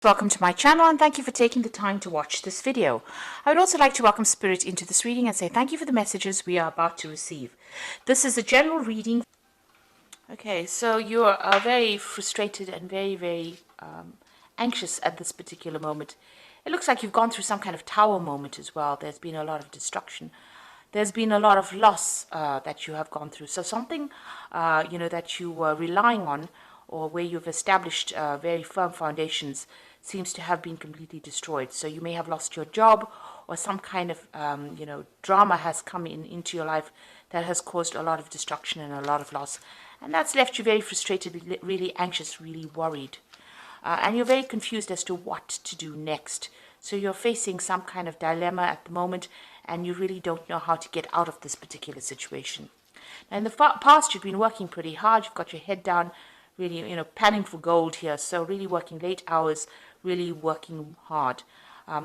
Welcome to my channel and thank you for taking the time to watch this video. I would also like to welcome Spirit into this reading and say thank you for the messages we are about to receive. This is a general reading. Okay, so you are very frustrated and very anxious at this particular moment. It looks like you've gone through some kind of tower moment as well. There's been a lot of destruction. There's been a lot of loss that you have gone through. So something, that you were relying on or where you've established very firm foundations seems to have been completely destroyed. So you may have lost your job or some kind of, drama has come into your life that has caused a lot of destruction and a lot of loss. And that's left you very frustrated, really anxious, really worried. And you're very confused as to what to do next. So you're facing some kind of dilemma at the moment and you really don't know how to get out of this particular situation. Now in the past, you've been working pretty hard. You've got your head down, really, panning for gold here. So really working late hours, really working hard.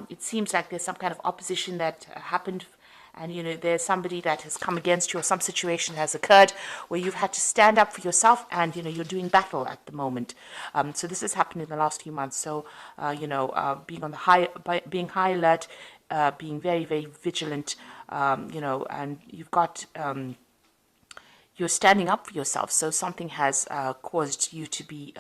It seems like there's some kind of opposition that happened and, there's somebody that has come against you or some situation has occurred where you've had to stand up for yourself and, you're doing battle at the moment. So this has happened in the last few months. So, being on the being high alert, being very vigilant, and you've got, you're standing up for yourself. So something has caused you to be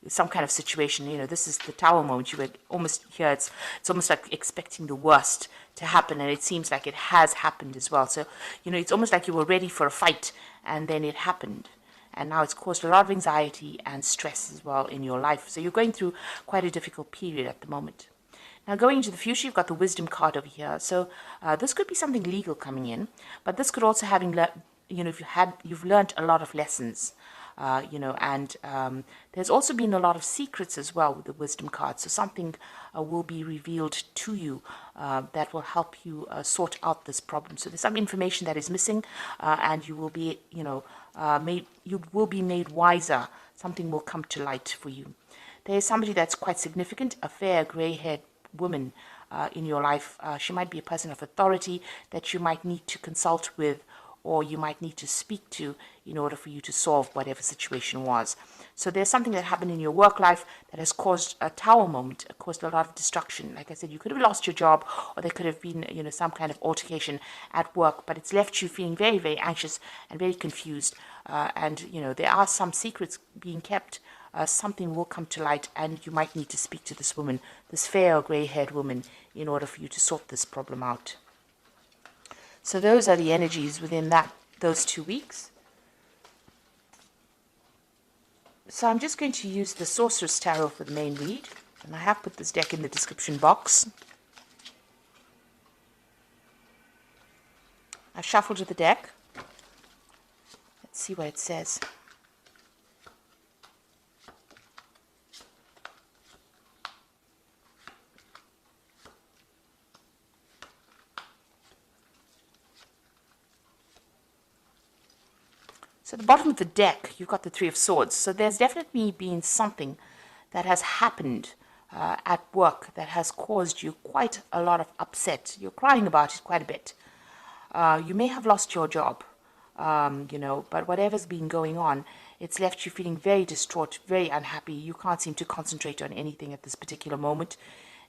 some kind of situation. This is the tower moment. You were almost here. It's almost like expecting the worst to happen, and it seems like it has happened as well. So, it's almost like you were ready for a fight, and then it happened. And now it's caused a lot of anxiety and stress as well in your life. So you're going through quite a difficult period at the moment. Now going into the future, you've got the wisdom card over here. So this could be something legal coming in, but this could also if you've learned a lot of lessons, and there's also been a lot of secrets as well with the wisdom card. So something will be revealed to you that will help you sort out this problem. So there's some information that is missing, and you will be, made wiser. Something will come to light for you. There is somebody that's quite significant, a fair gray-haired woman in your life. She might be a person of authority that you might need to consult with, or you might need to speak to in order for you to solve whatever situation was. So there's something that happened in your work life that has caused a tower moment, caused a lot of destruction. Like I said, you could have lost your job, or there could have been, some kind of altercation at work, but it's left you feeling very anxious and very confused. And there are some secrets being kept. Something will come to light, and you might need to speak to this woman, this fair or gray-haired woman, in order for you to sort this problem out. So those are the energies within those 2 weeks. So I'm just going to use the Sorceress Tarot for the main read. And I have put this deck in the description box. I've shuffled the deck. Let's see what it says. So at the bottom of the deck, you've got the Three of Swords. So there's definitely been something that has happened at work that has caused you quite a lot of upset. You're crying about it quite a bit. You may have lost your job, but whatever's been going on, it's left you feeling very distraught, very unhappy. You can't seem to concentrate on anything at this particular moment,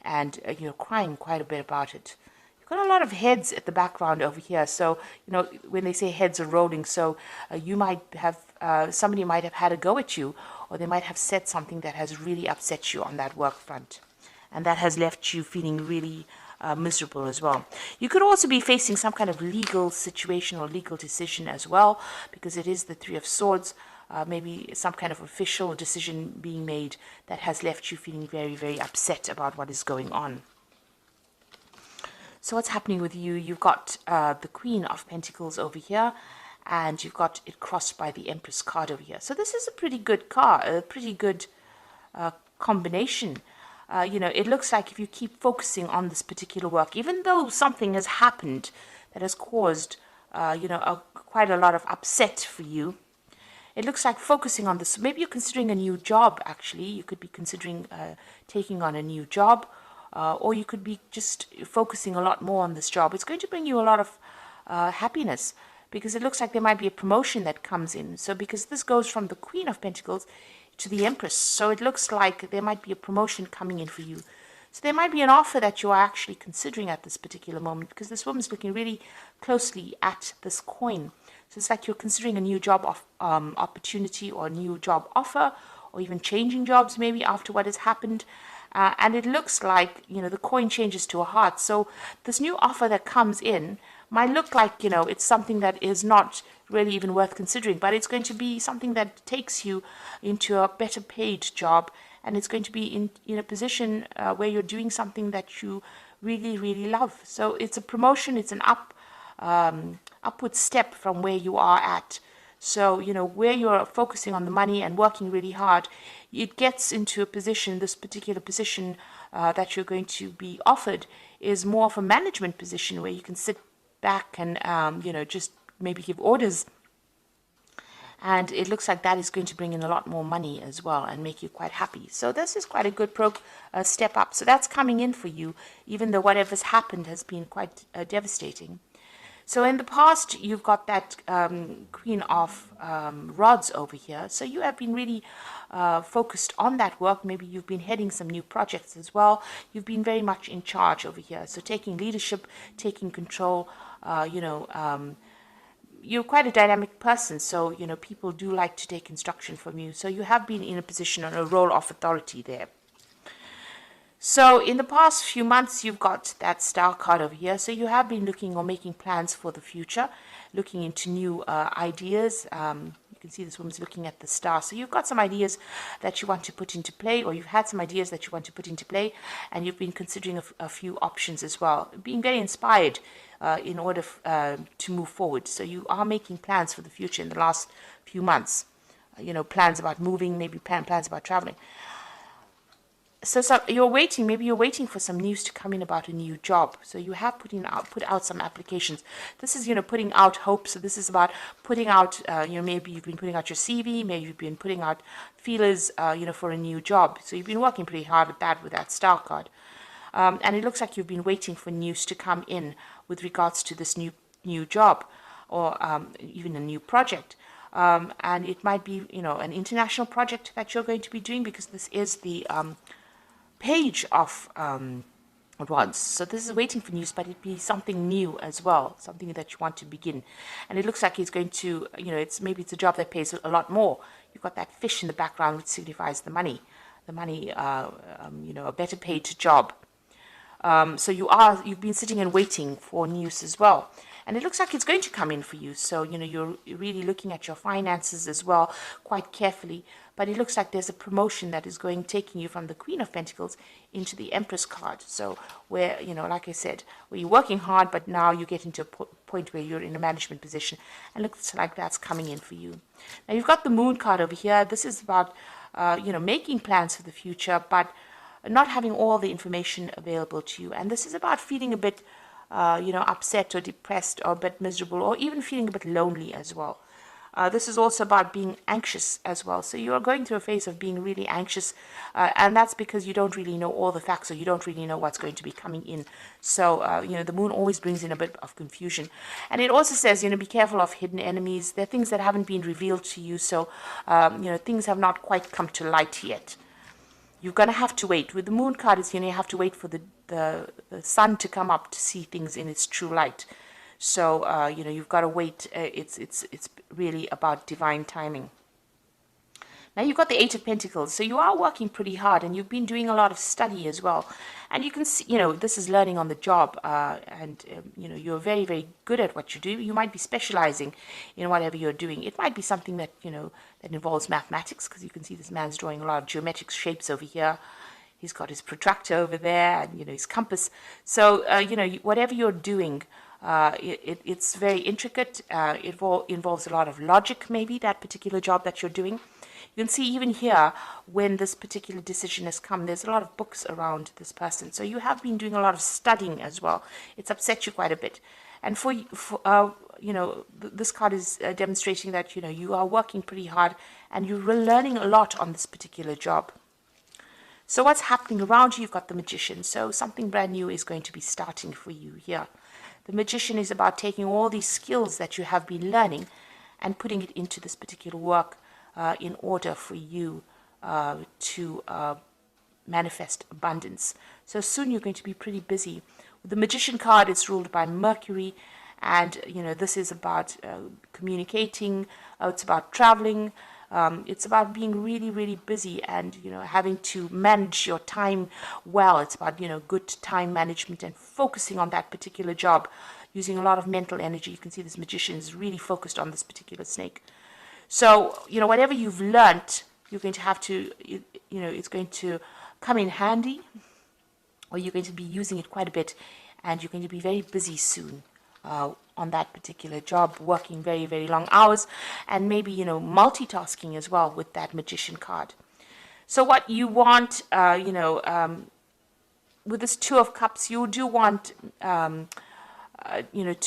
and you're crying quite a bit about it. Got a lot of heads at the background over here. So, when they say heads are rolling, so you might have, somebody might have had a go at you, or they might have said something that has really upset you on that work front. And that has left you feeling really miserable as well. You could also be facing some kind of legal situation or legal decision as well, because it is the Three of Swords. Maybe some kind of official decision being made that has left you feeling very upset about what is going on. So what's happening with you? You've got the Queen of Pentacles over here, and you've got it crossed by the Empress card over here. So this is a pretty good card, a pretty good combination. It looks like if you keep focusing on this particular work, even though something has happened that has caused, quite a lot of upset for you, it looks like focusing on this. Maybe you're considering a new job, actually. You could be considering taking on a new job. Or you could be just focusing a lot more on this job. It's going to bring you a lot of happiness, because it looks like there might be a promotion that comes in. So because this goes from the Queen of Pentacles to the Empress. So it looks like there might be a promotion coming in for you. So there might be an offer that you are actually considering at this particular moment, because this woman's looking really closely at this coin. So it's like you're considering a new job opportunity or a new job offer, or even changing jobs maybe after what has happened. And it looks like, the coin changes to a heart. So this new offer that comes in might look like, it's something that is not really even worth considering, but it's going to be something that takes you into a better paid job, and it's going to be in a position where you're doing something that you really, really love. So it's a promotion, it's an upward step from where you are at. So, where you're focusing on the money and working really hard, it gets into a position, this particular position that you're going to be offered is more of a management position where you can sit back and, just maybe give orders. And it looks like that is going to bring in a lot more money as well and make you quite happy. So this is quite a good step up. So that's coming in for you, even though whatever's happened has been quite devastating. So in the past, you've got that Queen of Rods over here. So you have been really focused on that work. Maybe you've been heading some new projects as well. You've been very much in charge over here. So taking leadership, taking control, you're quite a dynamic person, so people do like to take instruction from you. So you have been in a position on a role of authority there. So in the past few months, you've got that Star card over here. So you have been looking or making plans for the future, looking into new ideas. You can see this woman's looking at the Star. So you've got some ideas that you want to put into play, or you've had some ideas that you want to put into play, and you've been considering a few options as well, being very inspired in order to move forward. So you are making plans for the future in the last few months. Plans about moving, maybe plans about traveling. So you're waiting, maybe you're waiting for some news to come in about a new job. So you have put out some applications. This is, putting out hope. So this is about putting out, maybe you've been putting out your CV, maybe you've been putting out feelers, for a new job. So you've been working pretty hard at that with that Star card. And it looks like you've been waiting for news to come in with regards to this new job, or even a new project. And it might be, an international project that you're going to be doing, because this is the Page of Wands. So this is waiting for news, but it'd be something new as well, something that you want to begin. And it looks like he's going to, maybe it's a job that pays a lot more. You've got that fish in the background, which signifies the money, a better paid job. So you've been sitting and waiting for news as well. And it looks like it's going to come in for you. So, you're really looking at your finances as well quite carefully. But it looks like there's a promotion that is taking you from the Queen of Pentacles into the Empress card. So where, like I said, where you're working hard, but now you get into a point where you're in a management position. And looks like that's coming in for you. Now you've got the Moon card over here. This is about, making plans for the future, but not having all the information available to you. And this is about feeling a bit, upset or depressed or a bit miserable, or even feeling a bit lonely as well. This is also about being anxious as well. So you are going through a phase of being really anxious, and that's because you don't really know all the facts, or you don't really know what's going to be coming in. So, the Moon always brings in a bit of confusion. And it also says, be careful of hidden enemies. There are things that haven't been revealed to you, so, things have not quite come to light yet. You're going to have to wait. With the Moon card, it's, you have to wait for the sun to come up to see things in its true light. So, you've got to wait. It's really about divine timing. Now you've got the Eight of Pentacles. So you are working pretty hard, and you've been doing a lot of study as well. And you can see, this is learning on the job. You're very, very good at what you do. You might be specializing in whatever you're doing. It might be something that, that involves mathematics, because you can see this man's drawing a lot of geometric shapes over here. He's got his protractor over there, and, his compass. So, whatever you're doing, it's very intricate. It involves a lot of logic, maybe, that particular job that you're doing. You can see even here, when this particular decision has come, there's a lot of books around this person. So you have been doing a lot of studying as well. It's upset you quite a bit. And this card is demonstrating that, you are working pretty hard, and you're learning a lot on this particular job. So what's happening around you? You've got the Magician. So something brand new is going to be starting for you here. The Magician is about taking all these skills that you have been learning and putting it into this particular work in order for you to manifest abundance. So soon you're going to be pretty busy. With the Magician card, it's ruled by Mercury, and this is about communicating. It's about traveling. It's about being really, really busy, and having to manage your time well. It's about good time management and focusing on that particular job, using a lot of mental energy. You can see this Magician is really focused on this particular snake. So whatever you've learnt, you're going to have to it's going to come in handy, or you're going to be using it quite a bit, and you're going to be very busy soon on that particular job, working very, very long hours, and maybe multitasking as well with that Magician card. So what you want, with this Two of Cups, you do want to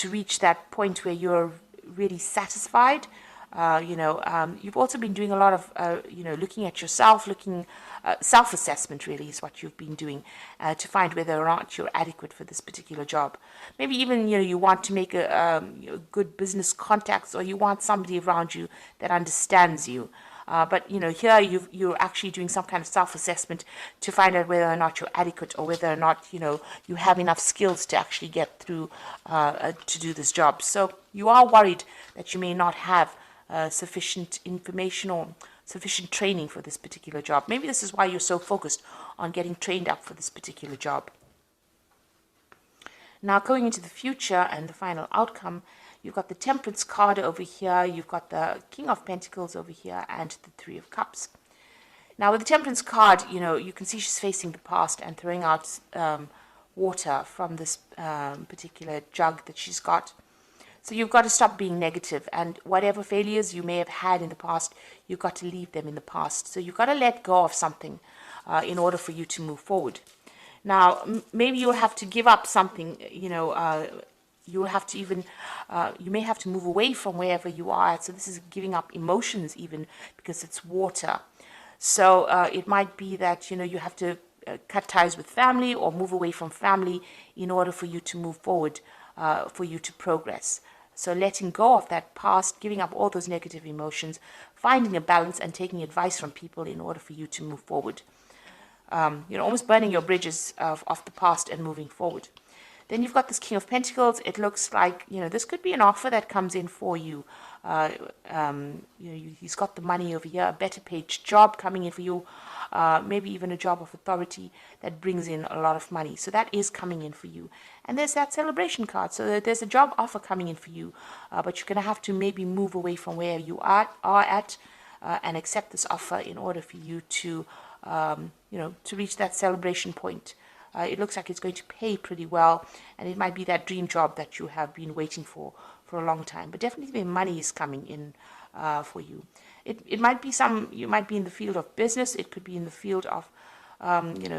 reach that point where you're really satisfied. You've also been doing a lot of, looking at yourself, self-assessment really is what you've been doing to find whether or not you're adequate for this particular job. Maybe even, you want to make a good business contacts, or you want somebody around you that understands you. But here you're actually doing some kind of self-assessment to find out whether or not you're adequate, or whether or not you have enough skills to actually get through to do this job. So you are worried that you may not have sufficient information or sufficient training for this particular job. Maybe this is why you're so focused on getting trained up for this particular job. Now, going into the future and the final outcome, you've got the Temperance card over here, you've got the King of Pentacles over here, and the Three of Cups. Now, with the Temperance card, you can see she's facing the past and throwing out water from this particular jug that she's got. So you've got to stop being negative, and whatever failures you may have had in the past, you've got to leave them in the past. So you've got to let go of something in order for you to move forward. Now, maybe you'll have to give up something, you'll have to even, you may have to move away from wherever you are. So this is giving up emotions even, because it's water. So it might be that, you have to cut ties with family or move away from family in order for you to move forward, for you to progress. So letting go of that past, giving up all those negative emotions, finding a balance and taking advice from people in order for you to move forward. Almost burning your bridges of the past and moving forward. Then you've got this King of Pentacles. It looks like, this could be an offer that comes in for you. He's got the money over here, a better paid job coming in for you, maybe even a job of authority that brings in a lot of money. So that is coming in for you. And there's that Celebration card. So there's a job offer coming in for you, but you're going to have to maybe move away from where you are at and accept this offer in order for you to, to reach that celebration point. It looks like it's going to pay pretty well, and it might be that dream job that you have been waiting for a long time. But definitely the money is coming in for you. It might be you might be in the field of business. It could be in the field of,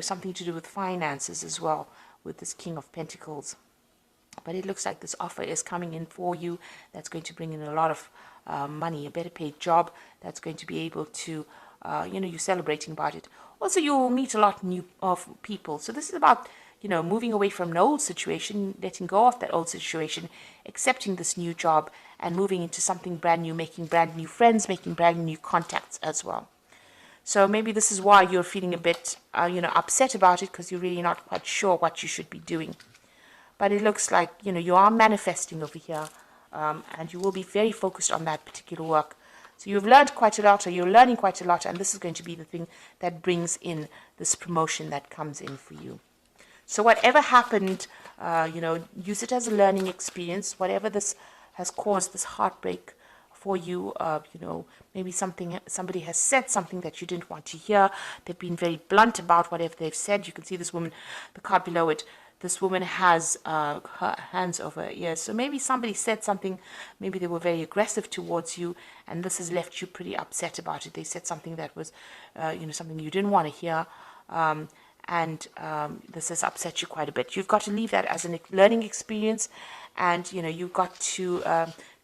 something to do with finances as well, with this King of Pentacles. But it looks like this offer is coming in for you that's going to bring in a lot of money, a better paid job that's going to be able to, you're celebrating about it. Also, you'll meet a lot of people. So this is about, moving away from an old situation, letting go of that old situation, accepting this new job, and moving into something brand new, making brand new friends, making brand new contacts as well. So maybe this is why you're feeling a bit, upset about it, because you're really not quite sure what you should be doing. But it looks like, you are manifesting over here, and you will be very focused on that particular work. So you've learned quite a lot, or you're learning quite a lot, and this is going to be the thing that brings in this promotion that comes in for you. So whatever happened, use it as a learning experience. Whatever this has caused, this heartbreak for you, maybe somebody has said something that you didn't want to hear. They've been very blunt about whatever they've said. You can see this woman, the card below it. This woman has her hands over her ears. So maybe somebody said something, maybe they were very aggressive towards you, and this has left you pretty upset about it. They said something that was, something you didn't want to hear, and this has upset you quite a bit. You've got to leave that as a learning experience, and, you've got to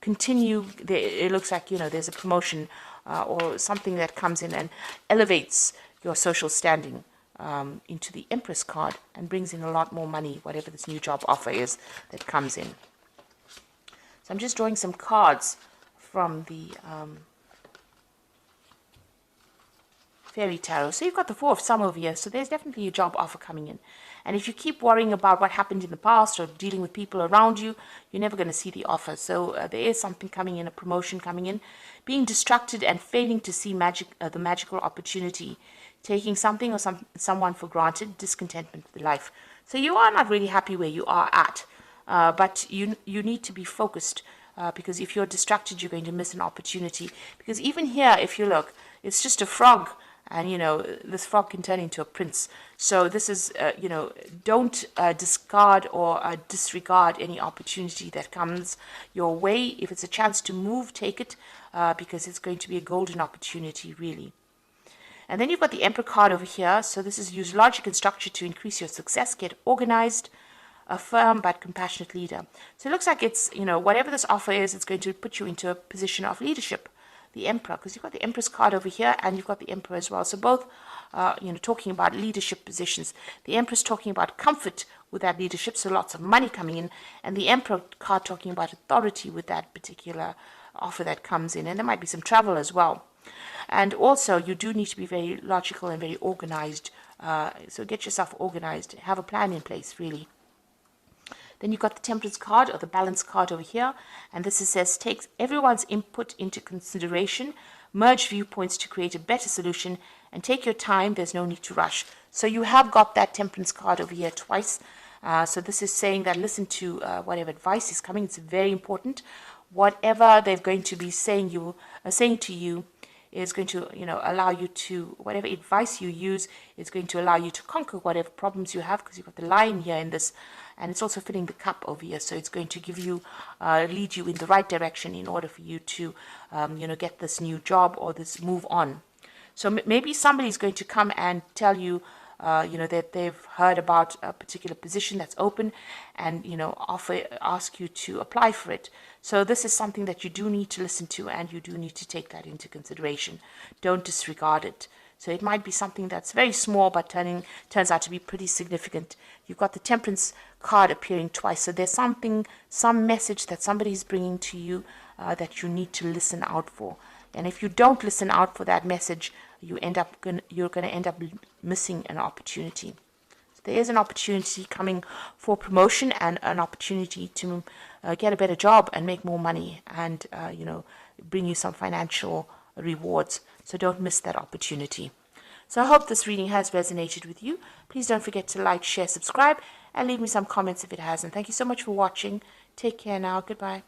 continue. It looks like, there's a promotion or something that comes in and elevates your social standing. Into the Empress card and brings in a lot more money, whatever this new job offer is that comes in. So I'm just drawing some cards from the Fairy Tarot. So you've got the Four of Some over here. So there's definitely a job offer coming in. And if you keep worrying about what happened in the past or dealing with people around you, you're never going to see the offer. So there is something coming in, a promotion coming in. Being distracted and failing to see the magical opportunity. Taking something or someone for granted. Discontentment with life. So you are not really happy where you are at. But you need to be focused. Because if you're distracted, you're going to miss an opportunity. Because even here, if you look, it's just a frog. And, you know, this frog can turn into a prince. So this is, you know, don't discard or disregard any opportunity that comes your way. If it's a chance to move, take it, because it's going to be a golden opportunity, really. And then you've got the Emperor card over here. So this is use logic and structure to increase your success, get organized, a firm but compassionate leader. So it looks like it's, you know, whatever this offer is, it's going to put you into a position of leadership. The Emperor, because you've got the Empress card over here and you've got the Emperor as well. So both, you know, talking about leadership positions. The Empress talking about comfort with that leadership, so lots of money coming in. And the Emperor card talking about authority with that particular offer that comes in. And there might be some travel as well. And also, you do need to be very logical and very organized. So get yourself organized. Have a plan in place, really. Then you've got the Temperance card or the Balance card over here. And this says, take everyone's input into consideration, merge viewpoints to create a better solution, and take your time. There's no need to rush. So you have got that Temperance card over here twice. So this is saying that listen to whatever advice is coming. It's very important. Whatever they're going to be saying to you is going to, you know, allow you to, whatever advice you use is going to allow you to conquer whatever problems you have, because you've got the Lion here in this, and it's also filling the cup over here. So it's going to give you, lead you in the right direction in order for you to, you know, get this new job or this move on. So maybe somebody's going to come and tell you, you know, that they've heard about a particular position that's open and, you know, ask you to apply for it. So this is something that you do need to listen to, and you do need to take that into consideration. Don't disregard it. So it might be something that's very small, but turns out to be pretty significant. You've got the Temperance card appearing twice. So there's some message that somebody's bringing to you that you need to listen out for. And if you don't listen out for that message, you're going to end up missing an opportunity. So there is an opportunity coming for promotion and an opportunity to get a better job and make more money and, you know, bring you some financial rewards. So don't miss that opportunity. So I hope this reading has resonated with you. Please don't forget to like, share, subscribe, and leave me some comments if it hasn't. Thank you so much for watching. Take care now. Goodbye.